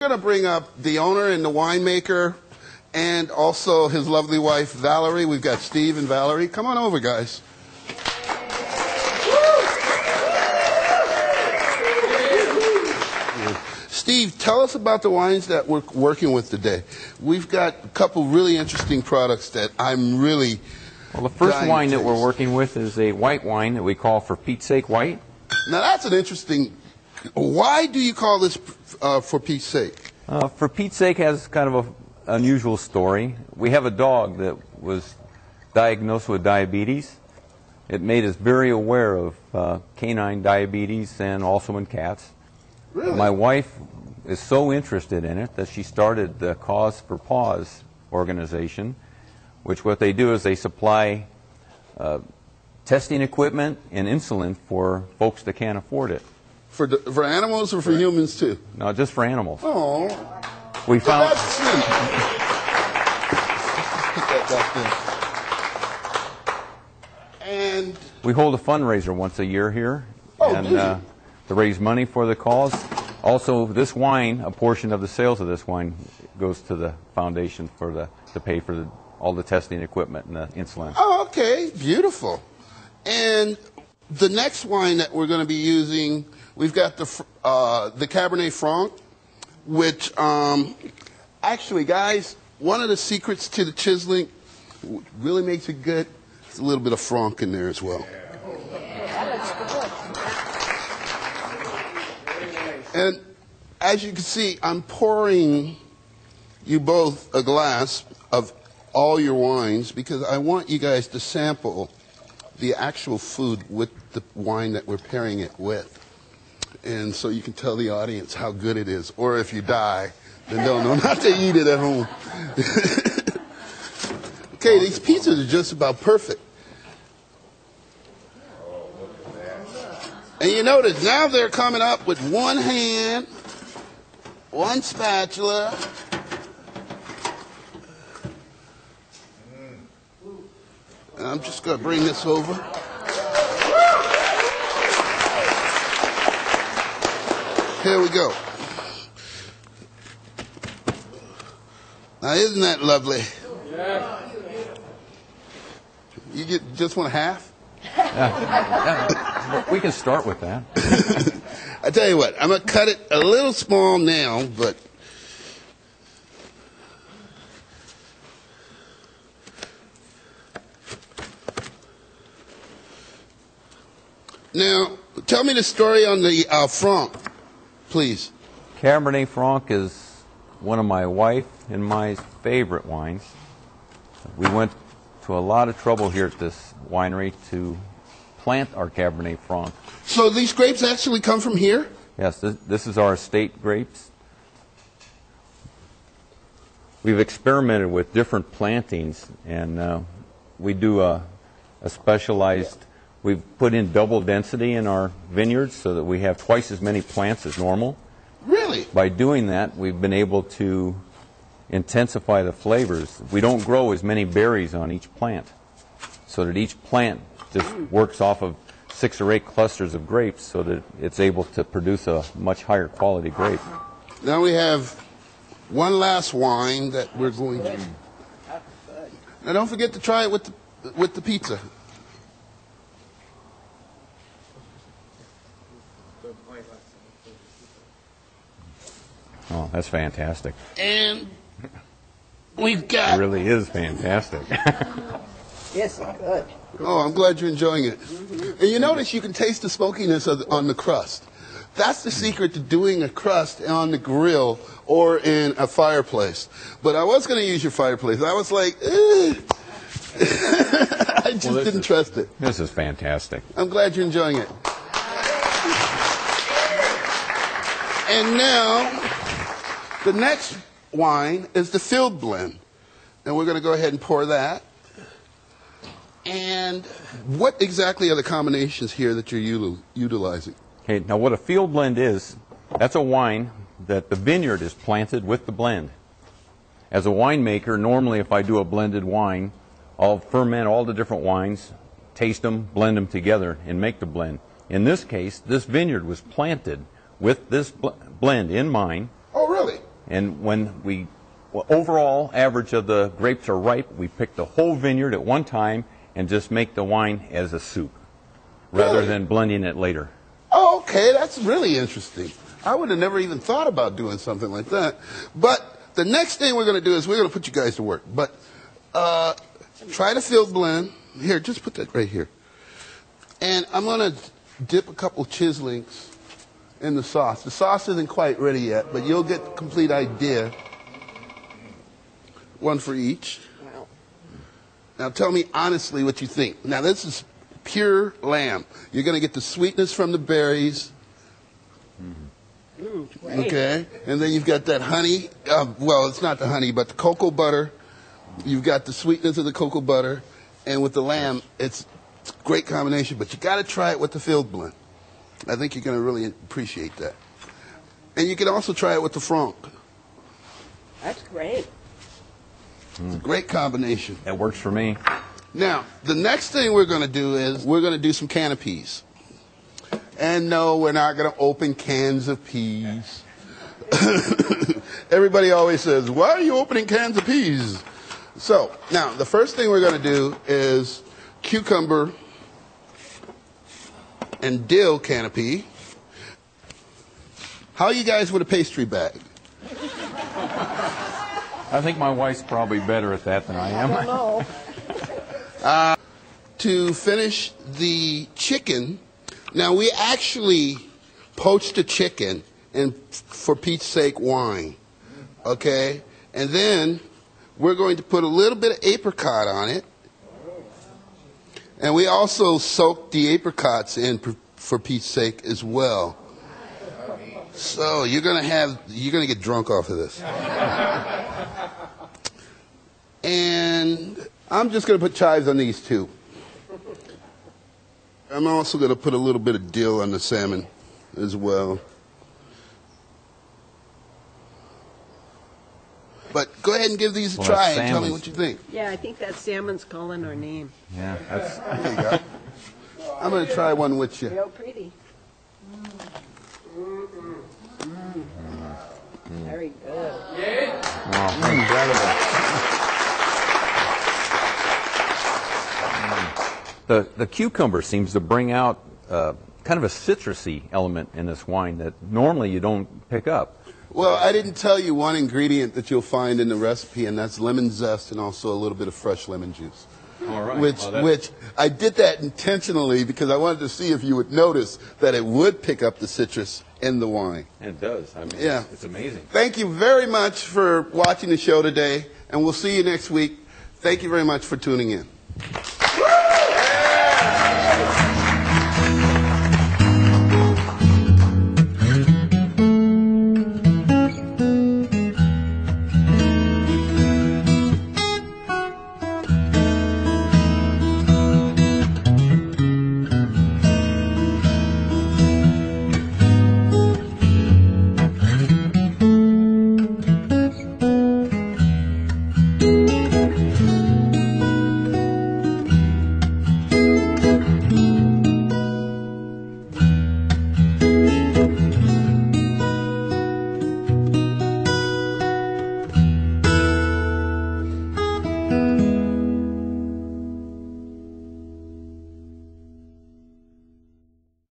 We're going to bring up the owner and the winemaker and also his lovely wife, Valerie. We've got Steve and Valerie. Come on over, guys. Steve, tell us about the wines that we're working with today. We've got a couple really interesting products that I'm really Well, the first wine that we're working with is a white wine that we call For Pete's Sake White. Now, that's an interesting... Why do you call this For Pete's Sake? For Pete's Sake has kind of an unusual story. We have a dog that was diagnosed with diabetes. It made us very aware of canine diabetes and also in cats. Really? My wife is so interested in it that she started the Cause for Paws organization, which what they do is they supply testing equipment and insulin for folks that can't afford it. For animals or for humans too? No, just for animals. Oh, we found. That's sweet. Put that back there. And we hold a fundraiser once a year here, to raise money for the cause. Also, this wine, a portion of the sales of this wine goes to the foundation to pay for all the testing equipment and the insulin. Oh, okay, beautiful. And the next wine that we're going to be using, we've got the Cabernet Franc, which actually, guys, one of the secrets to the chiseling really makes it good. There's a little bit of Franc in there as well. And as you can see, I'm pouring you both a glass of all your wines because I want you guys to sample the actual food with the wine that we're pairing it with. And so you can tell the audience how good it is. Or if you die, then they'll know not to eat it at home. Okay, these pizzas are just about perfect. And you notice now they're coming up with one hand, one spatula, and I'm just going to bring this over. Here we go. Now, isn't that lovely? You just want half? We can start with that. I tell you what, I'm going to cut it a little small now, but now tell me the story on the Franc, please. Cabernet Franc is one of my wife and my favorite wines. We went to a lot of trouble here at this winery to plant our Cabernet Franc. So these grapes actually come from here? Yes, this is our estate grapes. We've experimented with different plantings, and we do a specialized, we've put in double density in our vineyards so that we have twice as many plants as normal. Really? By doing that, we've been able to intensify the flavors. We don't grow as many berries on each plant, so that each plant just works off of 6 or 8 clusters of grapes so that it's able to produce a much higher quality grape. Now we have one last wine that we're going to... Now don't forget to try it with the pizza. Oh, that's fantastic. And we've got... It really is fantastic. Yes, good. Oh, I'm glad you're enjoying it. And you notice you can taste the smokiness on the crust. That's the secret to doing a crust on the grill or in a fireplace. But I was going to use your fireplace. I was like, I just didn't trust it. This is fantastic. I'm glad you're enjoying it. And now, the next wine is the Field Blend. And we're going to go ahead and pour that. And what exactly are the combinations here that you're utilizing? Okay, now what a field blend is, that's a wine that the vineyard is planted with the blend. As a winemaker, normally if I do a blended wine, I'll ferment all the different wines, taste them, blend them together, and make the blend. In this case, this vineyard was planted with this blend in mind. Oh, really? And when we, well, overall average of the grapes are ripe, we pick the whole vineyard at one time and just make the wine as a soup rather than blending it later. Oh, okay, that's really interesting. I would have never even thought about doing something like that. But the next thing we're going to do is we're going to put you guys to work. But try to field blend. Here, just put that right here. And I'm going to dip a couple chiselings in the sauce. The sauce isn't quite ready yet, but you'll get the complete idea. One for each. Wow. Now tell me honestly what you think. Now this is pure lamb. You're going to get the sweetness from the berries. Okay, and then you've got that honey. Well, it's not the honey, but the cocoa butter. You've got the sweetness of the cocoa butter, and with the lamb, it's a great combination. But you got to try it with the field blend. I think you're going to really appreciate that. And you can also try it with the franc. That's great. It's a great combination. That works for me. Now, the next thing we're going to do is we're going to do some canapes. And no, we're not going to open cans of peas. Everybody always says, why are you opening cans of peas? So, now, the first thing we're going to do is cucumber and dill canopy. How are you guys with a pastry bag? I think my wife's probably better at that than I am. I don't know. To finish the chicken, now we actually poached a chicken and for Pete's sake wine, okay? And then we're going to put a little bit of apricot on it. And we also soaked the apricots in for Pete's sake as well. So you're gonna get drunk off of this. And I'm just gonna put chives on these two. I'm also gonna put a little bit of dill on the salmon as well. But go ahead and give these a try and tell me what you think. Yeah, I think that salmon's calling our name. Yeah, that's. There you go. I'm gonna try one with you. Real pretty. Very good. Oh, incredible. The cucumber seems to bring out kind of a citrusy element in this wine that normally you don't pick up. Well, I didn't tell you one ingredient that you'll find in the recipe, and that's lemon zest and also a little bit of fresh lemon juice. All right. Which I did that intentionally because I wanted to see if you would notice that it would pick up the citrus in the wine. It does. I mean, yeah. It's amazing. Thank you very much for watching the show today, and we'll see you next week. Thank you very much for tuning in.